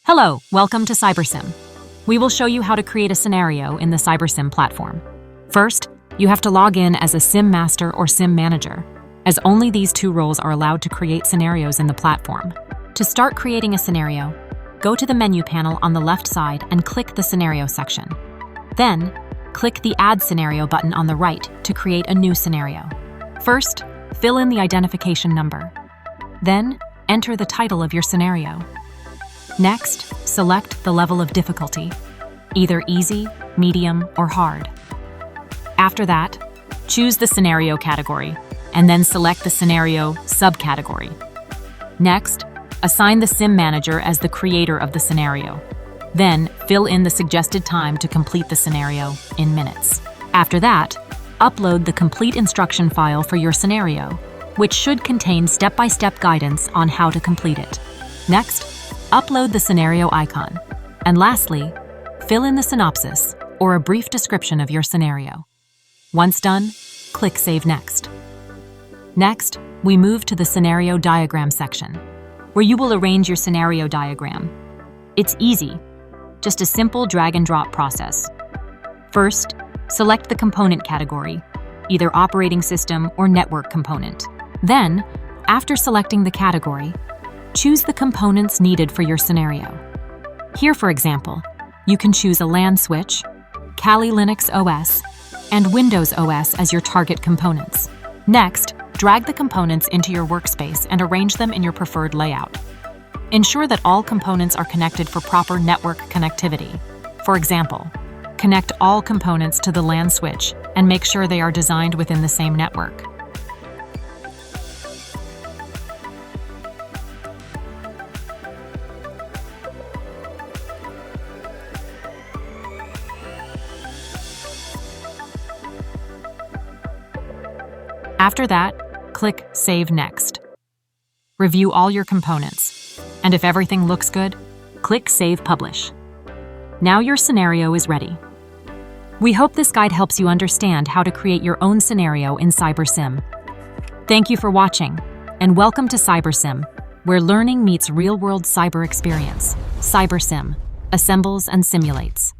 Hello, welcome to siberSIM. We will show you how to create a scenario in the siberSIM platform. First, you have to log in as a SIM master or SIM manager, as only these two roles are allowed to create scenarios in the platform. To start creating a scenario, go to the menu panel on the left side and click the Scenario section. Then, click the Add Scenario button on the right to create a new scenario. First, fill in the identification number. Then, enter the title of your scenario. Next, select the level of difficulty, either easy, medium, or hard. After that, choose the scenario category, and then select the scenario subcategory. Next, assign the SIM manager as the creator of the scenario. Then, fill in the suggested time to complete the scenario in minutes. After that, upload the complete instruction file for your scenario, which should contain step-by-step guidance on how to complete it. Next, upload the scenario icon. And lastly, fill in the synopsis or a brief description of your scenario. Once done, click Save Next. Next, we move to the Scenario Diagram section, where you will arrange your scenario diagram. It's easy, just a simple drag-and-drop process. First, select the component category, either operating system or network component. Then, after selecting the category, choose the components needed for your scenario. Here, for example, you can choose a LAN switch, Kali Linux OS, and Windows OS as your target components. Next, drag the components into your workspace and arrange them in your preferred layout. Ensure that all components are connected for proper network connectivity. For example, connect all components to the LAN switch and make sure they are designed within the same network. After that, click Save Next. Review all your components, and if everything looks good, click Save Publish. Now your scenario is ready. We hope this guide helps you understand how to create your own scenario in siberSIM. Thank you for watching, and welcome to siberSIM, where learning meets real-world cyber experience. siberSIM assembles and simulates.